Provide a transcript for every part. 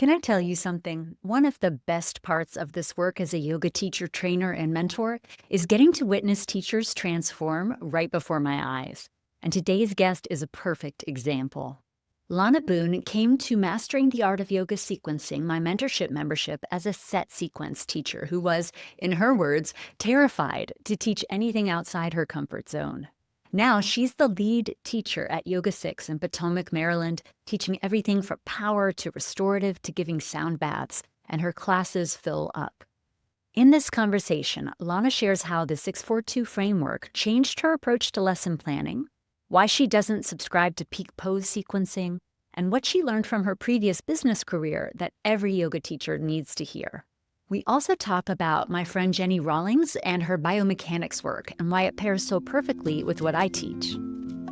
Can I tell you something? One of the best parts of this work as a yoga teacher, trainer, and mentor is getting to witness teachers transform right before my eyes. And today's guest is a perfect example. Lana Boone came to Mastering the Art of Yoga Sequencing, my mentorship membership, as a set sequence teacher who was, in her words, terrified to teach anything outside her comfort zone. Now she's the lead teacher at Yoga 6 in Potomac, Maryland, teaching everything from power to restorative to giving sound baths, and her classes fill up. In this conversation, Lana shares how the 642 framework changed her approach to lesson planning, why she doesn't subscribe to peak pose sequencing, and what she learned from her previous business career that every yoga teacher needs to hear. We also talk about my friend Jenny Rawlings and her biomechanics work and why it pairs so perfectly with what I teach.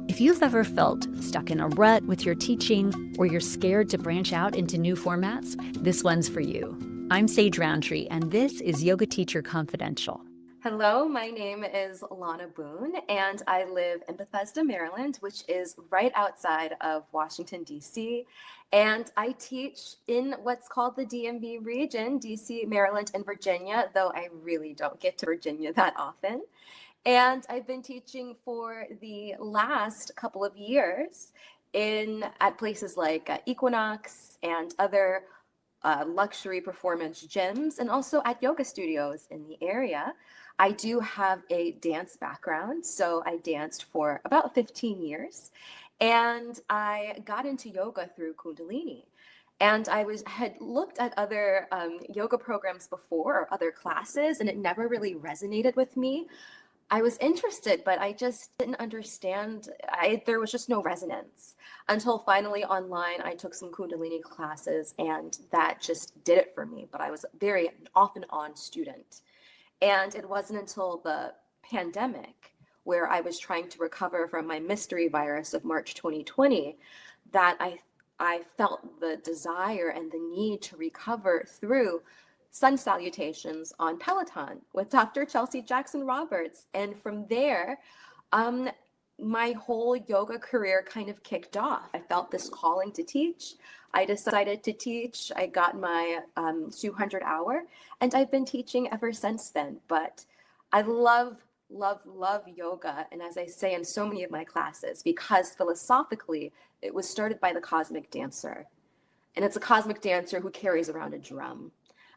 If you've ever felt stuck in a rut with your teaching or you're scared to branch out into new formats, this one's for you. I'm Sage Rountree, and this is Yoga Teacher Confidential. Hello, my name is Lana Boone, and I live in Bethesda, Maryland, which is right outside of Washington, D.C. And I teach in what's called the DMV region, D.C., Maryland, and Virginia, though I really don't get to Virginia that often. And I've been teaching for the last couple of years at places like Equinox and other luxury performance gyms, and also at yoga studios in the area. I do have a dance background, so I danced for about 15 years, and I got into yoga through Kundalini. And had looked at other yoga programs before or other classes, and it never really resonated with me. I was interested, but I just didn't understand. There was just no resonance until finally online I took some Kundalini classes, and that just did it for me. But I was a very off and on student. And it wasn't until the pandemic, where I was trying to recover from my mystery virus of March 2020, that I felt the desire and the need to recover through sun salutations on Peloton with Dr. Chelsea Jackson Roberts. And from there, my whole yoga career kind of kicked off. I felt this calling to teach. I decided to teach. I got my 200 hour, and I've been teaching ever since then. But I love, love, love yoga. And as I say in so many of my classes, because philosophically, it was started by the cosmic dancer. And it's a cosmic dancer who carries around a drum.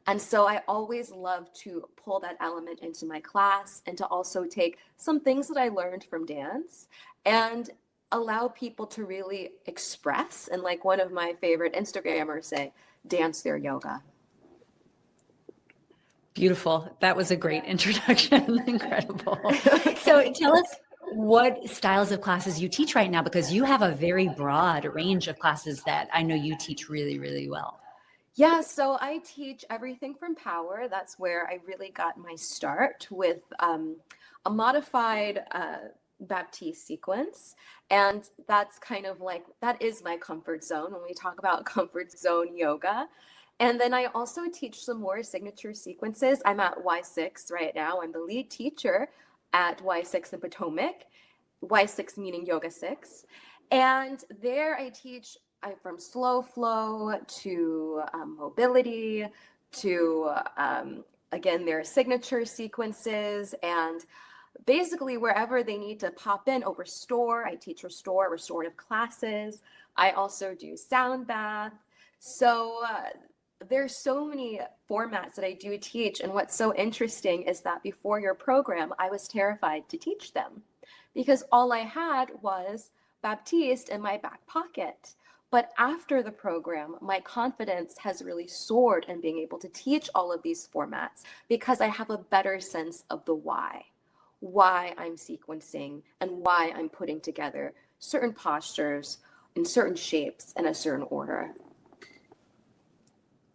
And so I always love to pull that element into my class and to also take some things that I learned from dance and allow people to really express. And like one of my favorite Instagrammers say, dance their yoga. Beautiful. That was a great introduction. Incredible. So tell us what styles of classes you teach right now, because you have a very broad range of classes that I know you teach really, really well. Yeah, so I teach everything from power. That's where I really got my start with a modified Baptiste sequence. And that's kind of like, that is my comfort zone when we talk about comfort zone yoga. And then I also teach some more signature sequences. I'm at Y6 right now. I'm the lead teacher at Y6 in Potomac, Y6 meaning Yoga 6. And there I teach from slow flow to mobility to, again, their signature sequences, and basically wherever they need to pop in. Oh, restore, I teach restorative classes. I also do sound bath. So there's so many formats that I do teach. And what's so interesting is that before your program, I was terrified to teach them because all I had was Baptiste in my back pocket. But after the program, my confidence has really soared in being able to teach all of these formats because I have a better sense of the why I'm sequencing and why I'm putting together certain postures in certain shapes in a certain order.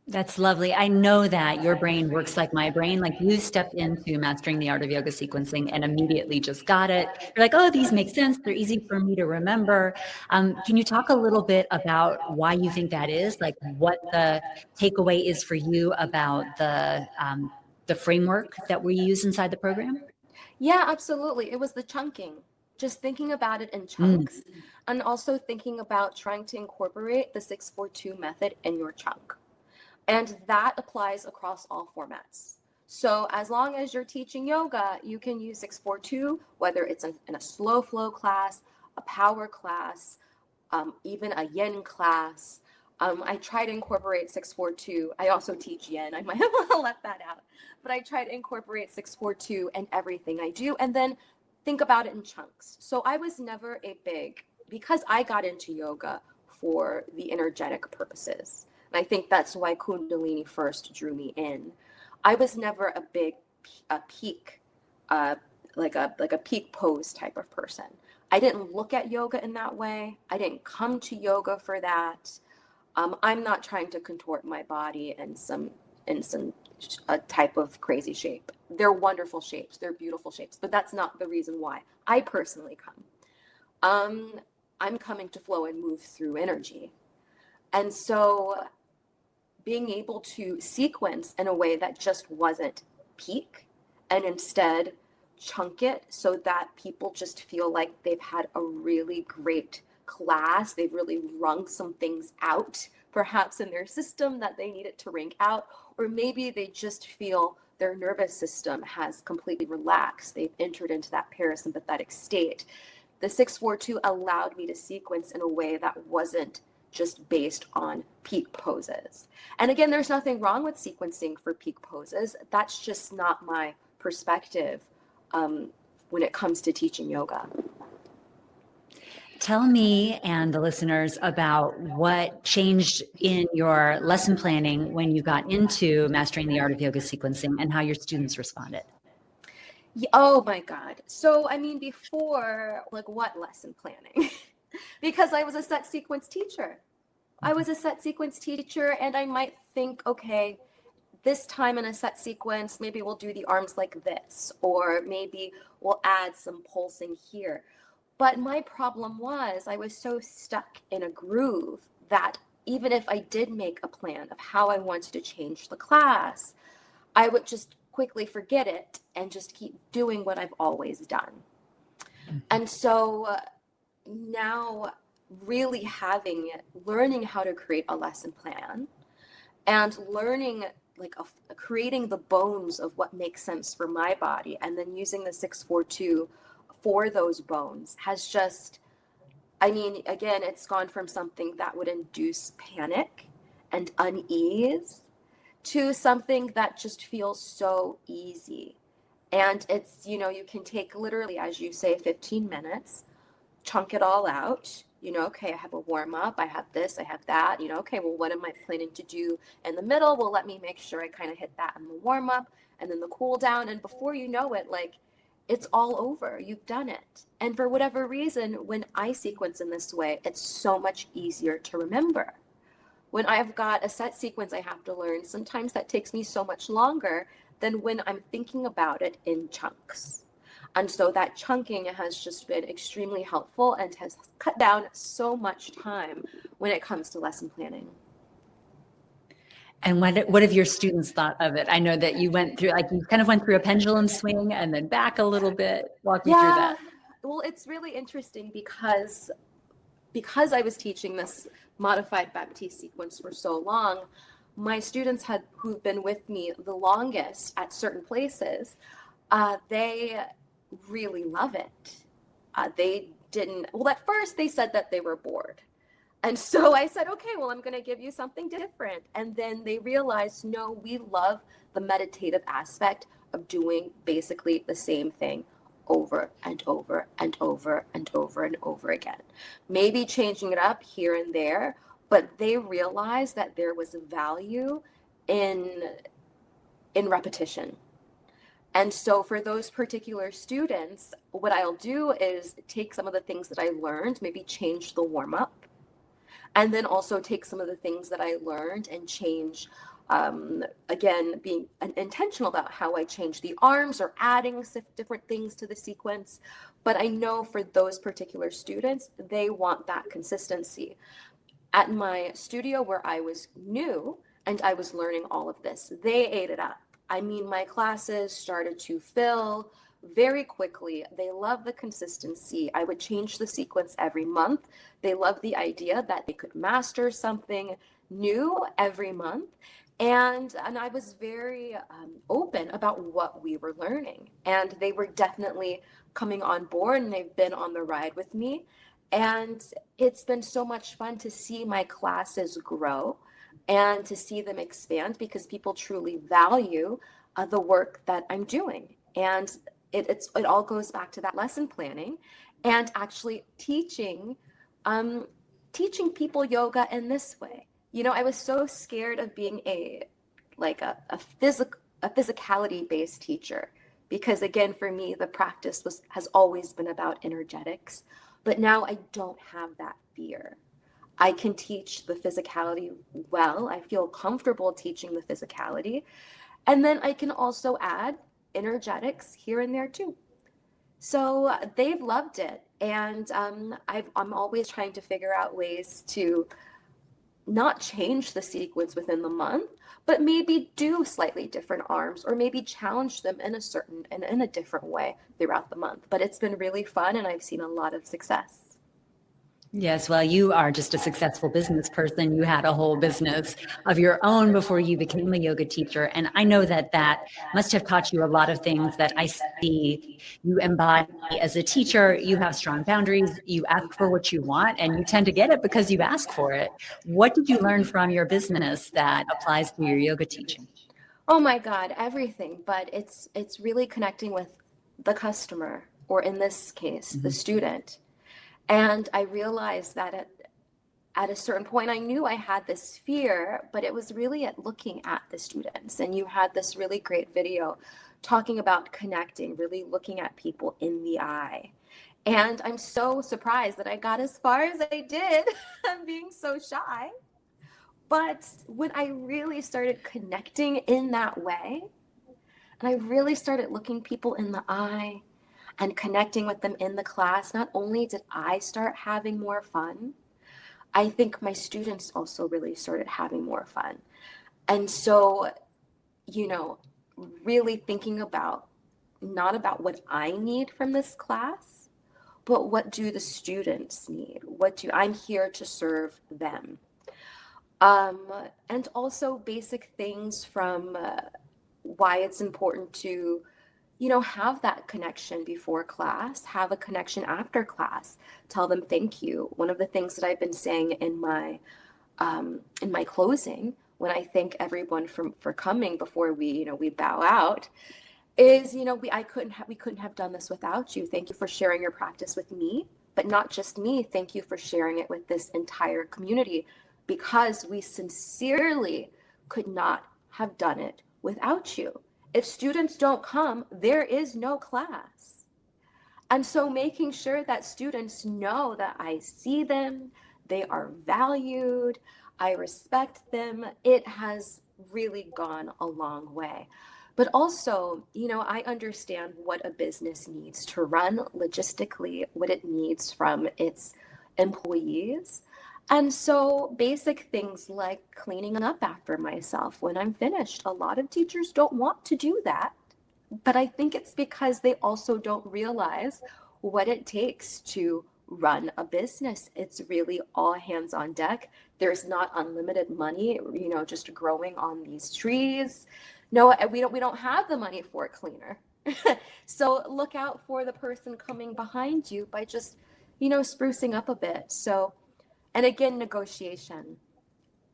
That's lovely. I know that your brain works like my brain. Like you stepped into Mastering the Art of Yoga Sequencing and immediately just got it. You're like, oh, these make sense. They're easy for me to remember. Can you talk a little bit about why you think that is? Like what the takeaway is for you about the framework that we use inside the program? Yeah, absolutely. It was the chunking, just thinking about it in chunks, and also thinking about trying to incorporate the 642 method in your chunk. And that applies across all formats. So as long as you're teaching yoga, you can use 642, whether it's in a slow flow class, a power class, even a yin class. I try to incorporate 642. I also teach yin. I might have left that out. But I try to incorporate 642 in everything I do, and then think about it in chunks. So I was never because I got into yoga for the energetic purposes. And I think that's why Kundalini first drew me in. I was never a peak, like a peak pose type of person. I didn't look at yoga in that way. I didn't come to yoga for that. I'm not trying to contort my body in some type of crazy shape. They're wonderful shapes. They're beautiful shapes, but that's not the reason why I personally come. I'm coming to flow and move through energy. And so being able to sequence in a way that just wasn't peak and instead chunk it so that people just feel like they've had a really great class. They've really wrung some things out, perhaps in their system that they needed to wring out, or maybe they just feel their nervous system has completely relaxed. They've entered into that parasympathetic state. The 642 allowed me to sequence in a way that wasn't just based on peak poses. And again, there's nothing wrong with sequencing for peak poses. That's just not my perspective when it comes to teaching yoga. Tell me and the listeners about what changed in your lesson planning when you got into mastering the art of yoga sequencing and how your students responded. Oh my God. So, I mean, before, like, what lesson planning? Because I was a set sequence teacher. And I might think, okay, this time in a set sequence, maybe we'll do the arms like this, or maybe we'll add some pulsing here. But my problem was I was so stuck in a groove that even if I did make a plan of how I wanted to change the class, I would just quickly forget it and just keep doing what I've always done. And so now really learning how to create a lesson plan and learning creating the bones of what makes sense for my body, and then using the 642 for those bones has just, I mean, again, it's gone from something that would induce panic and unease to something that just feels so easy. And it's, you can take literally, as you say, 15 minutes, chunk it all out. Okay, I have a warm up, I have this, I have that, okay, well, what am I planning to do in the middle? Well, let me make sure I kind of hit that in the warm up and then the cool down. And before you know it, it's all over. You've done it. And for whatever reason, when I sequence in this way, it's so much easier to remember. When I've got a set sequence I have to learn, sometimes that takes me so much longer than when I'm thinking about it in chunks. And so that chunking has just been extremely helpful and has cut down so much time when it comes to lesson planning. And what have your students thought of it? I know that you you kind of went through a pendulum swing and then back a little bit. Walk me through that. Well, it's really interesting because I was teaching this modified Baptiste sequence for so long, my students who've been with me the longest at certain places, they really love it. At first they said that they were bored. And so I said, okay, well, I'm going to give you something different. And then they realized, no, we love the meditative aspect of doing basically the same thing over and over and over and over and over again. Maybe changing it up here and there, but they realized that there was a value in repetition. And so for those particular students, what I'll do is take some of the things that I learned, maybe change the warm-up, and then also take some of the things that I learned and change, again, being intentional about how I change the arms or adding different things to the sequence. But I know for those particular students, they want that consistency. At my studio where I was new and I was learning all of this, they ate it up. I mean, my classes started to fill very quickly. They love the consistency. I would change the sequence every month. They love the idea that they could master something new every month. And I was very open about what we were learning. And they were definitely coming on board, and they've been on the ride with me. And it's been so much fun to see my classes grow and to see them expand, because people truly value the work that I'm doing. And it all goes back to that lesson planning and actually um, teaching people yoga in this way. I was so scared of being a physicality based teacher, because again, for me, the practice has always been about energetics. But now I don't have that fear. I can teach the physicality well. I feel comfortable teaching the physicality. And then I can also add energetics here and there too. So they've loved it. And I'm always trying to figure out ways to not change the sequence within the month, but maybe do slightly different arms, or maybe challenge them in a different way throughout the month. But it's been really fun, and I've seen a lot of success. Yes, well, you are just a successful business person. You had a whole business of your own before you became a yoga teacher. And I know that that must have taught you a lot of things that I see you embody as a teacher. You have strong boundaries, you ask for what you want, and you tend to get it because you ask for it. What did you learn from your business that applies to your yoga teaching? Oh my God, everything. But it's really connecting with the customer, or in this case, the Mhm. student. And I realized that at a certain point, I knew I had this fear, but it was really at looking at the students. And you had this really great video talking about connecting, really looking at people in the eye. And I'm so surprised that I got as far as I did. I'm being so shy. But when I really started connecting in that way, and I really started looking people in the eye and connecting with them in the class, not only did I start having more fun, I think my students also really started having more fun. And so, you know, really thinking about not about what I need from this class, but what do the students need? I'm here to serve them. Um, and also basic things from why it's important to have that connection before class, have a connection after class, tell them thank you. One of the things that I've been saying in my closing, when I thank everyone for coming before we bow out, is we couldn't have done this without you. Thank you for sharing your practice with me, but not just me. Thank you for sharing it with this entire community, because we sincerely could not have done it without you. If students don't come, there is no class. And so making sure that students know that I see them, they are valued, I respect them, it has really gone a long way. But also, I understand what a business needs to run logistically, what it needs from its employees. And so, basic things like cleaning up after myself when I'm finished. A lot of teachers don't want to do that, but I think it's because they also don't realize what it takes to run a business. It's really all hands on deck. There's not unlimited money, just growing on these trees. No, we don't have the money for a cleaner. So look out for the person coming behind you by just, sprucing up a bit. So, and again, negotiation.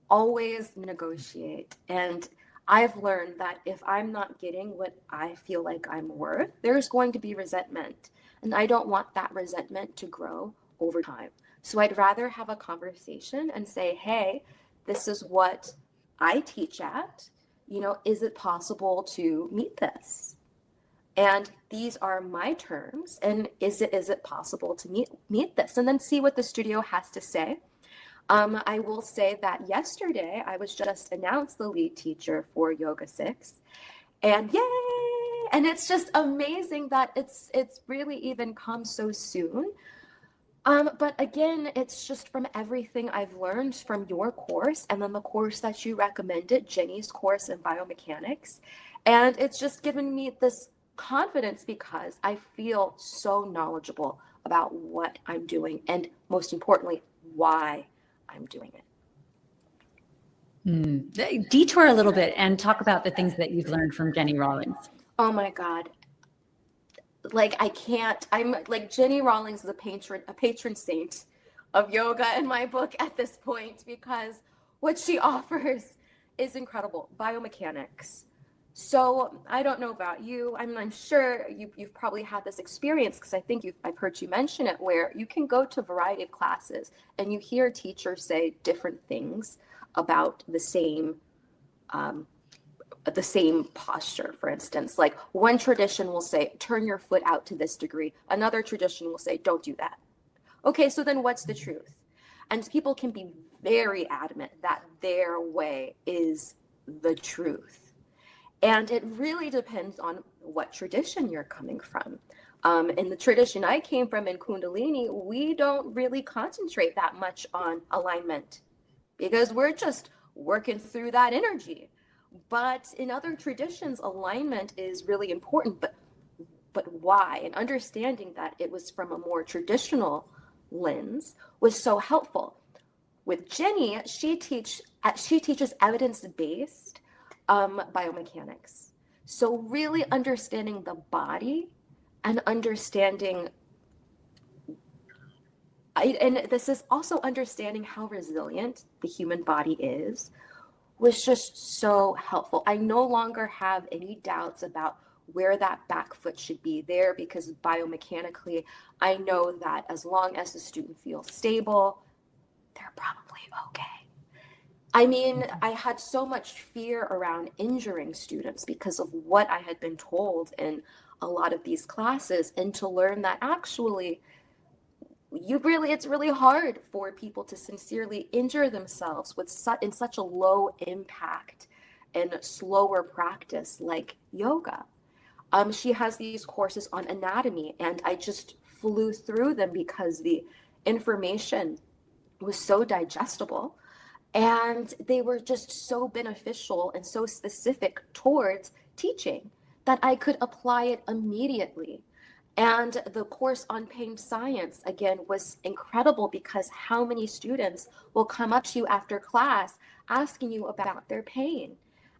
Always negotiate. And I've learned that if I'm not getting what I feel like I'm worth, there's going to be resentment. And I don't want that resentment to grow over time. So I'd rather have a conversation and say, hey, this is what I teach at. Is it possible to meet this? And these are my terms. And is it possible to meet this? And then see what the studio has to say. I will say that yesterday I was just announced the lead teacher for Yoga 6, and yay! And it's just amazing that it's really even come so soon. But again, it's just from everything I've learned from your course, and then the course that you recommended, Jenny's course in biomechanics. And it's just given me this confidence because I feel so knowledgeable about what I'm doing, and most importantly, why I'm doing it. Detour a little bit and talk about the things that you've learned from Jenny Rawlings. Oh my God. Like I can't, I'm like Jenny Rawlings is a patron saint of yoga in my book at this point because what she offers is incredible. Biomechanics. So I don't know about you. I'm sure you've probably had this experience because I think I've heard you mention it where you can go to a variety of classes and you hear teachers say different things about the same posture, for instance. Like one tradition will say, turn your foot out to this degree. Another tradition will say, don't do that. Okay, so then what's the truth? And people can be very adamant that their way is the truth. And it really depends on what tradition you're coming from. In the tradition I came from in Kundalini, we don't really concentrate that much on alignment because we're just working through that energy. But in other traditions, alignment is really important. But why? And understanding that it was from a more traditional lens was so helpful. With Jenny, she teaches evidence-based biomechanics. So really understanding the body and understanding, and this is also understanding how resilient the human body is, was just so helpful. I no longer have any doubts about where that back foot should be there because biomechanically, I know that as long as the student feels stable, they're probably okay. I mean, I had so much fear around injuring students because of what I had been told in a lot of these classes, and to learn that actually it's really hard for people to sincerely injure themselves in such a low impact and slower practice like yoga. She has these courses on anatomy, and I just flew through them because the information was so digestible and they were just so beneficial and so specific towards teaching that I could apply it immediately. And the course on pain science, again, was incredible because how many students will come up to you after class asking you about their pain?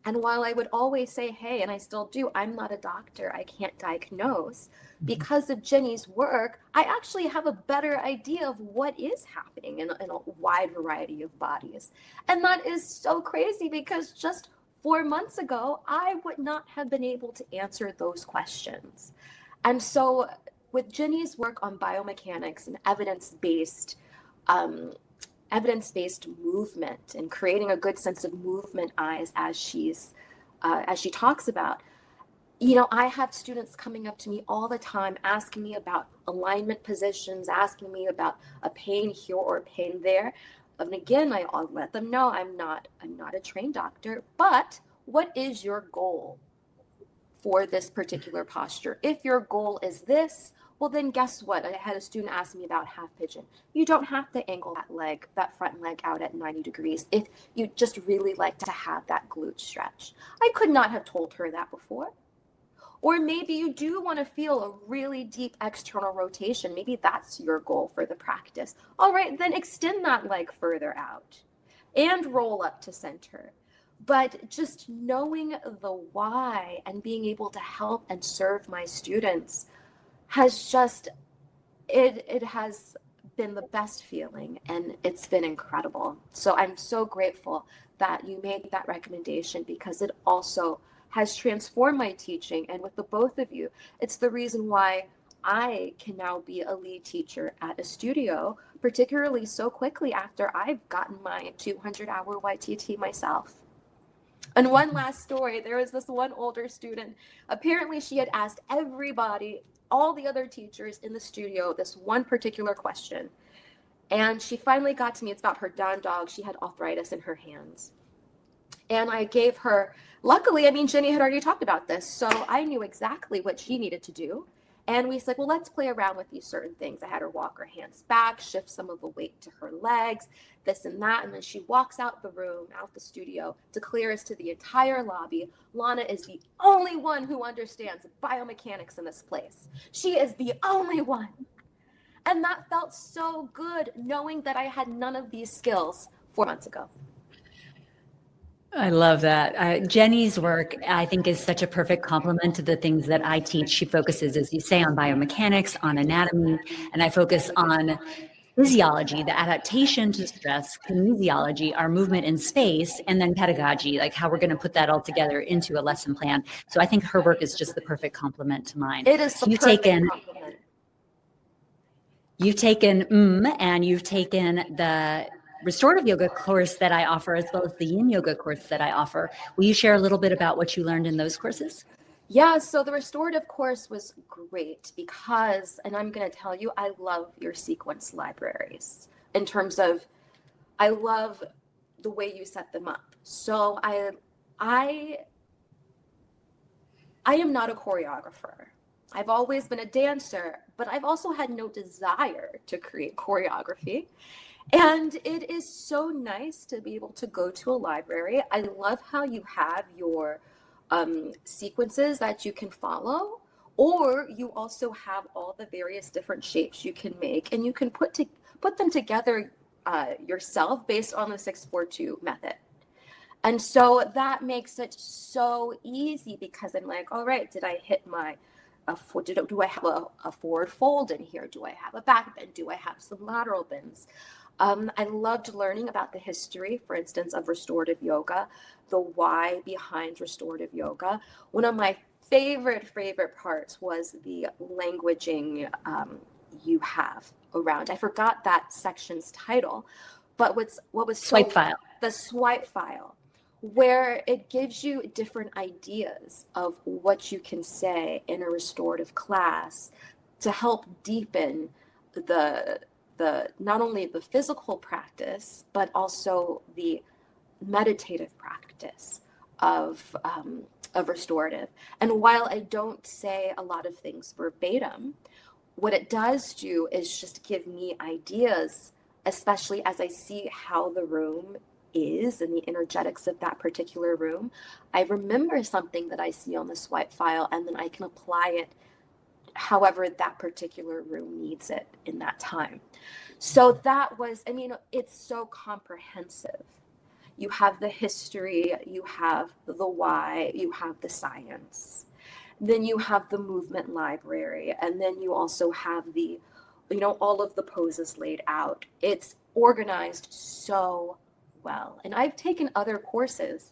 And while I would always say, hey, and I still do, I'm not a doctor, I can't diagnose, because of Jenny's work, I actually have a better idea of what is happening in a wide variety of bodies. And that is so crazy because just 4 months ago, I would not have been able to answer those questions. And so with Jenny's work on biomechanics and evidence-based movement and creating a good sense of movement eyes as she talks about, I have students coming up to me all the time asking me about alignment positions, asking me about a pain here or a pain there. And again, I'll let them know I'm not a trained doctor, but what is your goal for this particular posture? If your goal is this, well then guess what? I had a student ask me about half pigeon. You don't have to angle that front leg out at 90 degrees if you just really like to have that glute stretch. I could not have told her that before. Or maybe you do want to feel a really deep external rotation. Maybe that's your goal for the practice. All right, then extend that leg further out and roll up to center. But just knowing the why and being able to help and serve my students has just, it has been the best feeling, and it's been incredible. So I'm so grateful that you made that recommendation because it also has transformed my teaching. And with the both of you, it's the reason why I can now be a lead teacher at a studio, particularly so quickly after I've gotten my 200-hour YTT myself. And one last story, there was this one older student. Apparently she had asked everybody, all the other teachers in the studio, this one particular question. And she finally got to me. It's about her down dog. She had arthritis in her hands. And I gave her, luckily, Jenny had already talked about this, so I knew exactly what she needed to do. And we said, well, let's play around with these certain things. I had her walk her hands back, shift some of the weight to her legs, this and that. And then she walks out the room, out the studio, declares to the entire lobby, Lana is the only one who understands biomechanics in this place. She is the only one. And that felt so good, knowing that I had none of these skills 4 months ago. I love that. Jenny's work, I think, is such a perfect complement to the things that I teach. She focuses, as you say, on biomechanics, on anatomy, and I focus on physiology, the adaptation to stress, kinesiology, our movement in space, and then pedagogy, like how we're going to put that all together into a lesson plan. So I think her work is just the perfect complement to mine. It is So the perfect compliment. you've taken and you've taken the restorative yoga course that I offer, as well as the yin yoga course that I offer. Will you share a little bit about what you learned in those courses? Yeah, so the restorative course was great because, and I'm going to tell you, I love your sequence libraries in terms of, I love the way you set them up. So I, I am not a choreographer. I've always been a dancer, but I've also had no desire to create choreography. And it is so nice to be able to go to a library. I love how you have your sequences that you can follow, or you also have all the various different shapes you can make, and you can put them together yourself based on the 642 method. And so that makes it so easy because I'm like, all right, did I hit my do I have a forward fold in here? Do I have a back bend? Do I have some lateral bends? I loved learning about the history, for instance, of restorative yoga, the why behind restorative yoga. One of my favorite parts was the languaging you have around. I forgot that section's title, but what was Swipe file. the swipe file, where it gives you different ideas of what you can say in a restorative class to help deepen the not only the physical practice but also the meditative practice of restorative. And while I don't say a lot of things verbatim, what it does do is just give me ideas, especially as I see how the room is and the energetics of that particular room. I remember something that I see on the swipe file, and then I can apply it however that particular room needs it in that time. So that was, I mean, it's so comprehensive. You have the history, you have the why, you have the science. Then you have the movement library, and then you also have the, all of the poses laid out. It's organized so well. And I've taken other courses,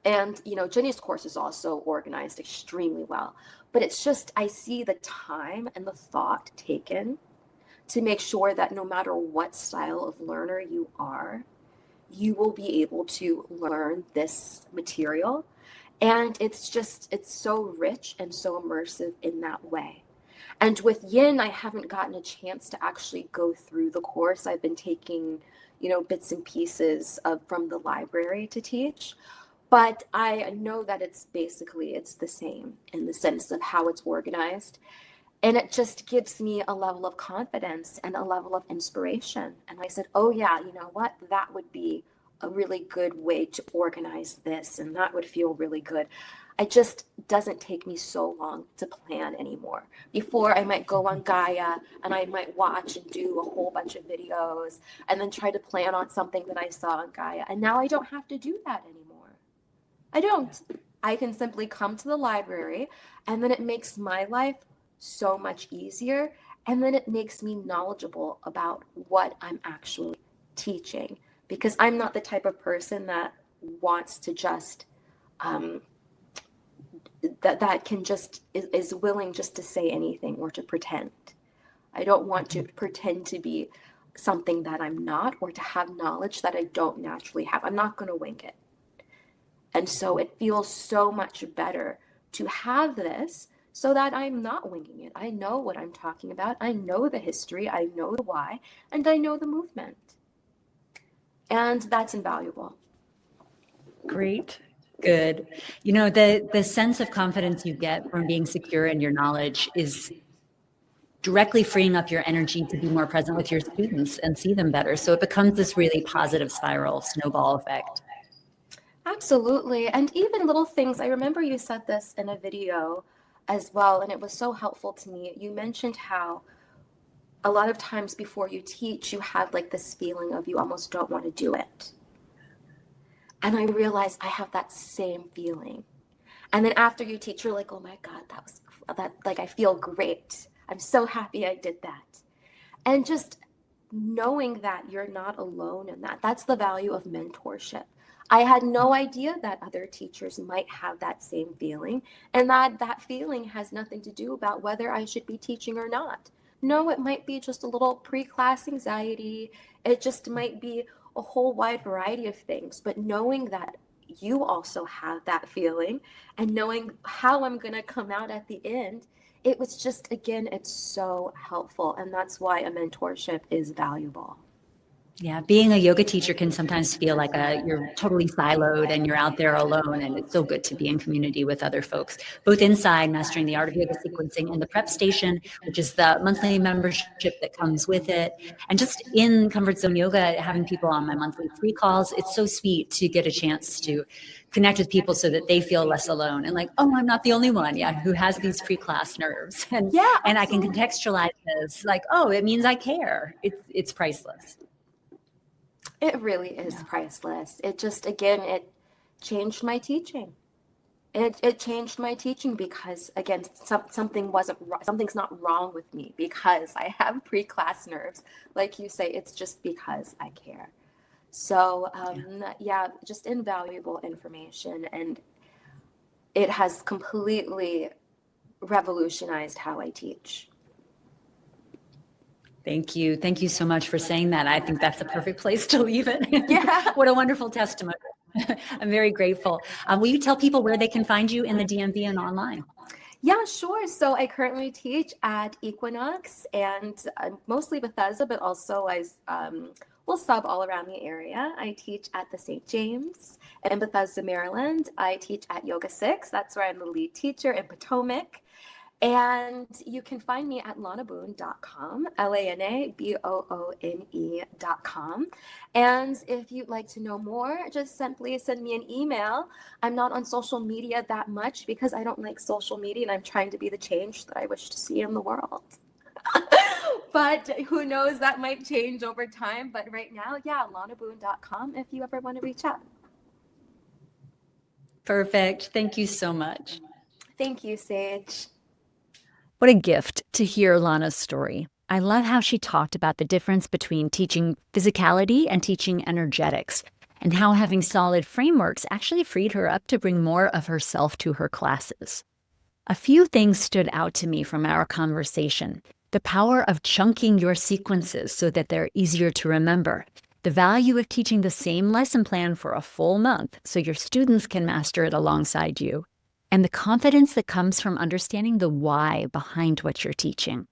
and Jenny's course is also organized extremely well. But it's just, I see the time and the thought taken to make sure that no matter what style of learner you are, you will be able to learn this material. And it's so rich and so immersive in that way. And with yin, I haven't gotten a chance to actually go through the course. I've been taking, bits and pieces from the library to teach. But I know that it's the same in the sense of how it's organized. And it just gives me a level of confidence and a level of inspiration. And I said, oh, yeah, you know what? That would be a really good way to organize this. And that would feel really good. It just doesn't take me so long to plan anymore. Before, I might go on Gaia and I might watch and do a whole bunch of videos and then try to plan on something that I saw on Gaia. And now I don't have to do that anymore. I don't. I can simply come to the library, and then it makes my life so much easier, and then it makes me knowledgeable about what I'm actually teaching, because I'm not the type of person that wants to just that can just is willing just to say anything or to pretend. I don't want to pretend to be something that I'm not, or to have knowledge that I don't naturally have. I'm not going to wing it. And so it feels so much better to have this so that I'm not winging it. I know what I'm talking about. I know the history. I know the why, and I know the movement. And that's invaluable. Great. Good. The sense of confidence you get from being secure in your knowledge is directly freeing up your energy to be more present with your students and see them better. So it becomes this really positive spiral, snowball effect. Absolutely. And even little things. I remember you said this in a video as well, and it was so helpful to me. You mentioned how a lot of times before you teach, you have like this feeling of you almost don't want to do it. And I realized I have that same feeling. And then after you teach, you're like, oh my God, like, I feel great. I'm so happy I did that. And just knowing that you're not alone in that, that's the value of mentorship. I had no idea that other teachers might have that same feeling, and that feeling has nothing to do about whether I should be teaching or not. No, it might be just a little pre-class anxiety. It just might be a whole wide variety of things. But knowing that you also have that feeling and knowing how I'm going to come out at the end, it was just, again, it's so helpful. And that's why a mentorship is valuable. Yeah, being a yoga teacher can sometimes feel like you're totally siloed and you're out there alone. And it's so good to be in community with other folks, both inside Mastering the Art of Yoga Sequencing and the Prep Station, which is the monthly membership that comes with it. And just in Comfort Zone Yoga, having people on my monthly free calls, it's so sweet to get a chance to connect with people so that they feel less alone and like, oh, I'm not the only one, who has these pre-class nerves. And Yeah, and I can contextualize this like, oh, it means I care. It's priceless. it really is priceless. It just, again, it changed my teaching. It changed my teaching because, again, something's not wrong with me because I have pre-class nerves. Like you say, it's just because I care. So, yeah, just invaluable information. And it has completely revolutionized how I teach. Thank you. Thank you so much for saying that. I think that's a perfect place to leave it. Yeah. What a wonderful testimony. I'm very grateful. Will you tell people where they can find you in the DMV and online? Yeah, sure. So I currently teach at Equinox and mostly Bethesda, but also I will sub all around the area. I teach at the St. James in Bethesda, Maryland. I teach at Yoga 6. That's where I'm the lead teacher in Potomac. And you can find me at lanaboone.com, LANABOONE.com. And if you'd like to know more, just simply send me an email. I'm not on social media that much because I don't like social media and I'm trying to be the change that I wish to see in the world. But who knows, that might change over time. But right now, yeah, lanaboone.com if you ever want to reach out. Perfect. Thank you so much. Thank you, Sage. What a gift to hear Lana's story. I love how she talked about the difference between teaching physicality and teaching energetics, and how having solid frameworks actually freed her up to bring more of herself to her classes. A few things stood out to me from our conversation. The power of chunking your sequences so that they're easier to remember. The value of teaching the same lesson plan for a full month so your students can master it alongside you. And the confidence that comes from understanding the why behind what you're teaching.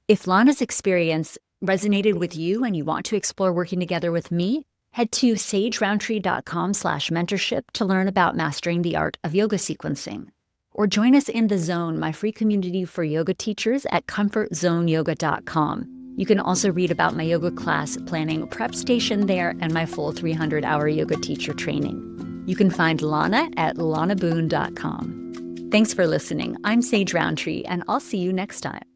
If Lana's experience resonated with you and you want to explore working together with me, head to sagerountree.com/mentorship to learn about mastering the art of yoga sequencing. Or join us in The Zone, my free community for yoga teachers at comfortzoneyoga.com. You can also read about my yoga class planning prep station there and my full 300-hour yoga teacher training. You can find Lana at lanaboone.com. Thanks for listening. I'm Sage Rountree, and I'll see you next time.